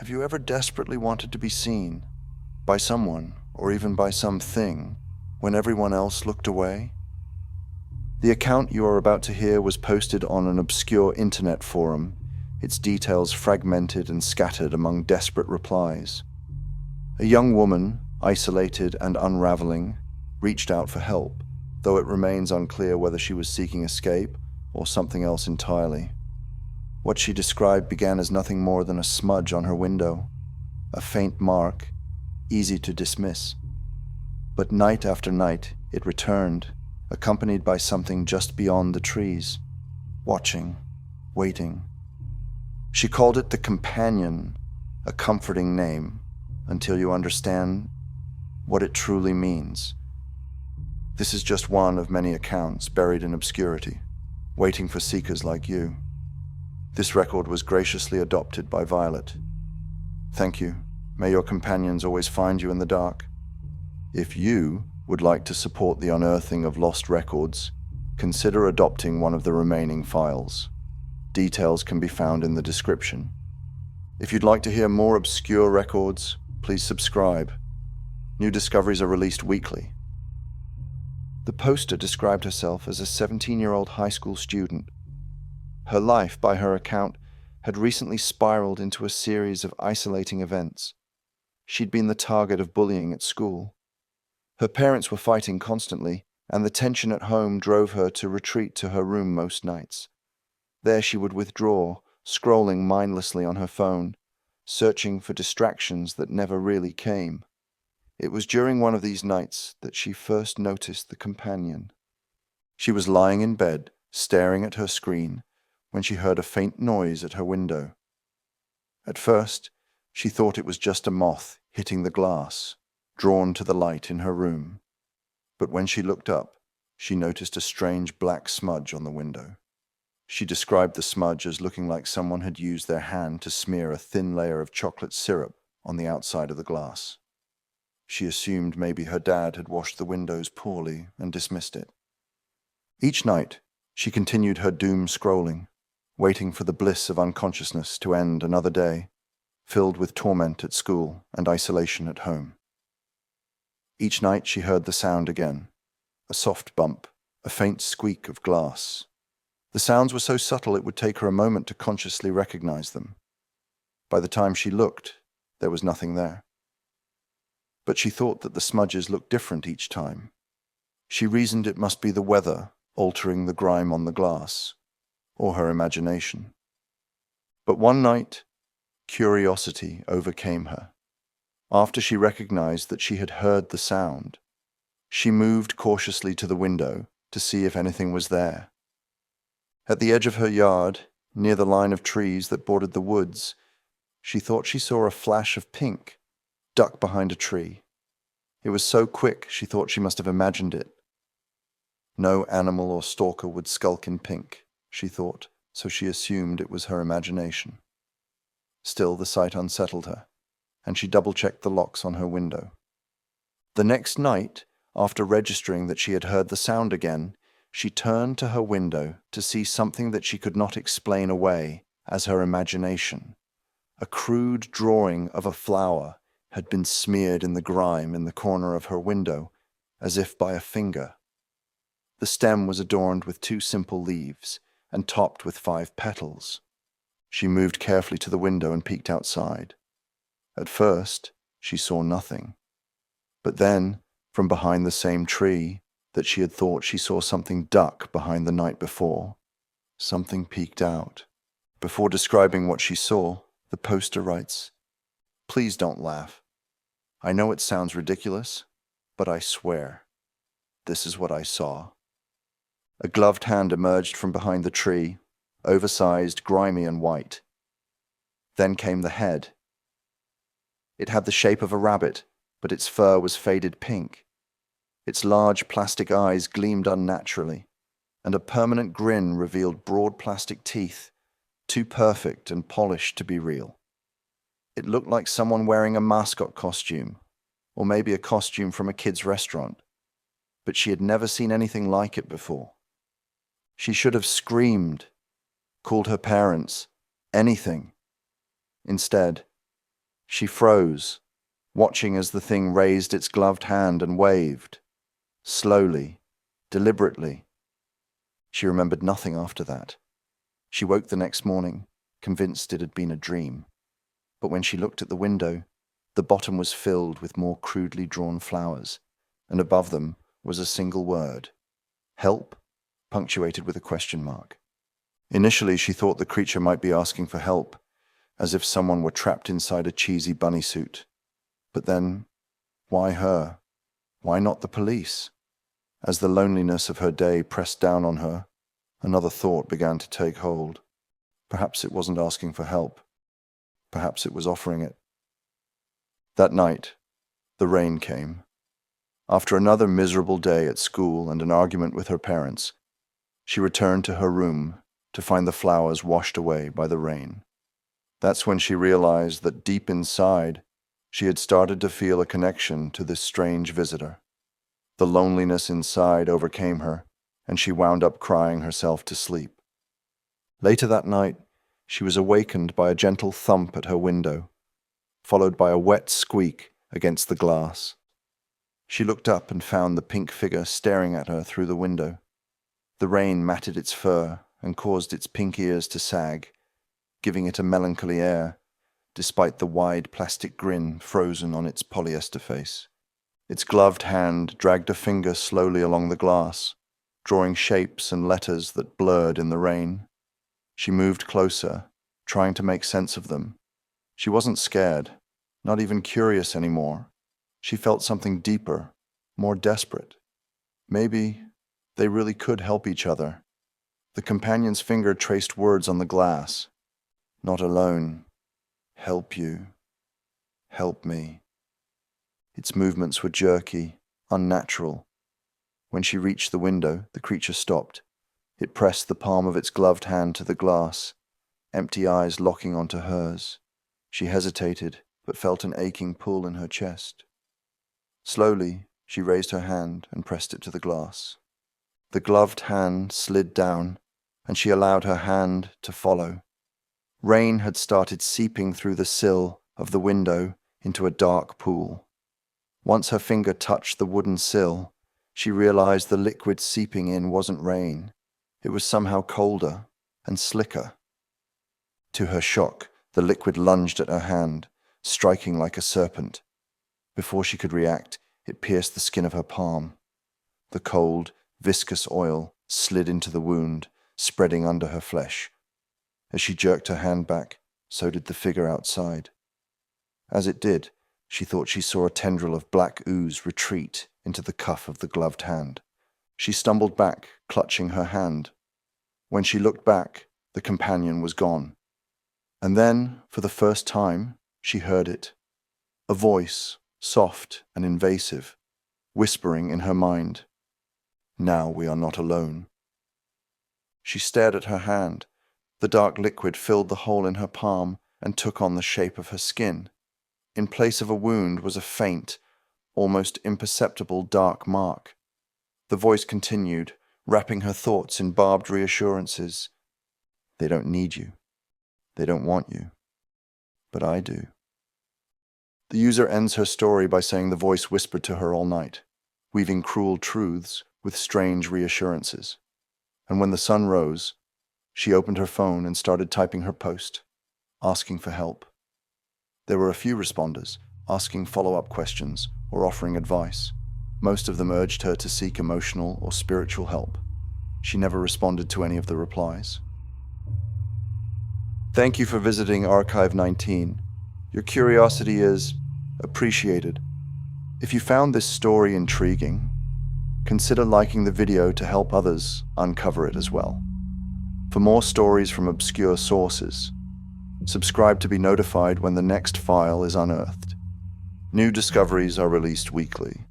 Have you ever desperately wanted to be seen by someone or even by something when everyone else looked away? The account you are about to hear was posted on an obscure internet forum, its details fragmented and scattered among desperate replies. A young woman, isolated and unraveling, reached out for help, though it remains unclear whether she was seeking escape or something else entirely. What she described began as nothing more than a smudge on her window, a faint mark, easy to dismiss. But night after night, it returned, accompanied by something just beyond the trees, watching, waiting. She called it the companion, a comforting name, until you understand what it truly means. This is just one of many accounts buried in obscurity, waiting for seekers like you. This record was graciously adopted by Violet. Thank you. May your companions always find you in the dark. If you would like to support the unearthing of lost records, consider adopting one of the remaining files. Details can be found in the description. If you'd like to hear more obscure records, please subscribe. New discoveries are released weekly. The poster described herself as a 17-year-old high school student. Her life, by her account, had recently spiraled into a series of isolating events. She'd been the target of bullying at school. Her parents were fighting constantly, and the tension at home drove her to retreat to her room most nights. There she would withdraw, scrolling mindlessly on her phone, searching for distractions that never really came. It was during one of these nights that she first noticed the companion. She was lying in bed, staring at her screen, when she heard a faint noise at her window. At first, she thought it was just a moth hitting the glass, drawn to the light in her room. But when she looked up, she noticed a strange black smudge on the window. She described the smudge as looking like someone had used their hand to smear a thin layer of chocolate syrup on the outside of the glass. She assumed maybe her dad had washed the windows poorly and dismissed it. Each night, she continued her doom scrolling, waiting for the bliss of unconsciousness to end another day, filled with torment at school and isolation at home. Each night she heard the sound again, a soft bump, a faint squeak of glass. The sounds were so subtle it would take her a moment to consciously recognize them. By the time she looked, there was nothing there. But she thought that the smudges looked different each time. She reasoned it must be the weather altering the grime on the glass, or her imagination. But one night, curiosity overcame her. After she recognized that she had heard the sound, she moved cautiously to the window to see if anything was there. At the edge of her yard, near the line of trees that bordered the woods, she thought she saw a flash of pink duck behind a tree. It was so quick she thought she must have imagined it. No animal or stalker would skulk in pink, she thought, so she assumed it was her imagination. Still, the sight unsettled her, and she double-checked the locks on her window. The next night, after registering that she had heard the sound again, she turned to her window to see something that she could not explain away as her imagination. A crude drawing of a flower had been smeared in the grime in the corner of her window, as if by a finger. The stem was adorned with 2 simple leaves and topped with 5 petals. She moved carefully to the window and peeked outside. At first, she saw nothing. But then, from behind the same tree that she had thought she saw something duck behind the night before, something peeked out. Before describing what she saw, the poster writes, "Please don't laugh. I know it sounds ridiculous, but I swear, this is what I saw." A gloved hand emerged from behind the tree, oversized, grimy, and white. Then came the head. It had the shape of a rabbit, but its fur was faded pink. Its large plastic eyes gleamed unnaturally, and a permanent grin revealed broad plastic teeth, too perfect and polished to be real. It looked like someone wearing a mascot costume, or maybe a costume from a kid's restaurant, but she had never seen anything like it before. She should have screamed, called her parents, anything. Instead, She froze, watching as the thing raised its gloved hand and waved. Slowly, deliberately. She remembered nothing after that. She woke the next morning, convinced it had been a dream. But when she looked at the window, the bottom was filled with more crudely drawn flowers, and above them was a single word, help, punctuated with a question mark. Initially, she thought the creature might be asking for help, as if someone were trapped inside a cheesy bunny suit. But then, why her? Why not the police? As the loneliness of her day pressed down on her, another thought began to take hold. Perhaps it wasn't asking for help. Perhaps it was offering it. That night, the rain came. After another miserable day at school and an argument with her parents, she returned to her room to find the flowers washed away by the rain. That's when she realized that deep inside, she had started to feel a connection to this strange visitor. The loneliness inside overcame her, and she wound up crying herself to sleep. Later that night, she was awakened by a gentle thump at her window, followed by a wet squeak against the glass. She looked up and found the pink figure staring at her through the window. The rain matted its fur and caused its pink ears to sag, giving it a melancholy air, despite the wide plastic grin frozen on its polyester face. Its gloved hand dragged a finger slowly along the glass, drawing shapes and letters that blurred in the rain. She moved closer, trying to make sense of them. She wasn't scared, not even curious anymore. She felt something deeper, more desperate. Maybe they really could help each other. The companion's finger traced words on the glass. Not alone. Help you. Help me. Its movements were jerky, unnatural. When she reached the window, the creature stopped. It pressed the palm of its gloved hand to the glass, empty eyes locking onto hers. She hesitated, but felt an aching pull in her chest. Slowly, she raised her hand and pressed it to the glass. The gloved hand slid down, and she allowed her hand to follow. Rain had started seeping through the sill of the window into a dark pool. Once her finger touched the wooden sill, she realized the liquid seeping in wasn't rain. It was somehow colder and slicker. To her shock, the liquid lunged at her hand, striking like a serpent. Before she could react, it pierced the skin of her palm. The cold, viscous oil slid into the wound, spreading under her flesh. As she jerked her hand back, so did the figure outside. As it did, she thought she saw a tendril of black ooze retreat into the cuff of the gloved hand. She stumbled back, clutching her hand. When she looked back, the companion was gone. And then, for the first time, she heard it. A voice, soft and invasive, whispering in her mind, "Now we are not alone." She stared at her hand. The dark liquid filled the hole in her palm and took on the shape of her skin. In place of a wound was a faint, almost imperceptible dark mark. The voice continued, wrapping her thoughts in barbed reassurances. "They don't need you. They don't want you. But I do." The user ends her story by saying the voice whispered to her all night, weaving cruel truths with strange reassurances. And when the sun rose, she opened her phone and started typing her post, asking for help. There were a few responders, asking follow-up questions or offering advice. Most of them urged her to seek emotional or spiritual help. She never responded to any of the replies. Thank you for visiting Archive 19. Your curiosity is appreciated. If you found this story intriguing, consider liking the video to help others uncover it as well. For more stories from obscure sources, subscribe to be notified when the next file is unearthed. New discoveries are released weekly.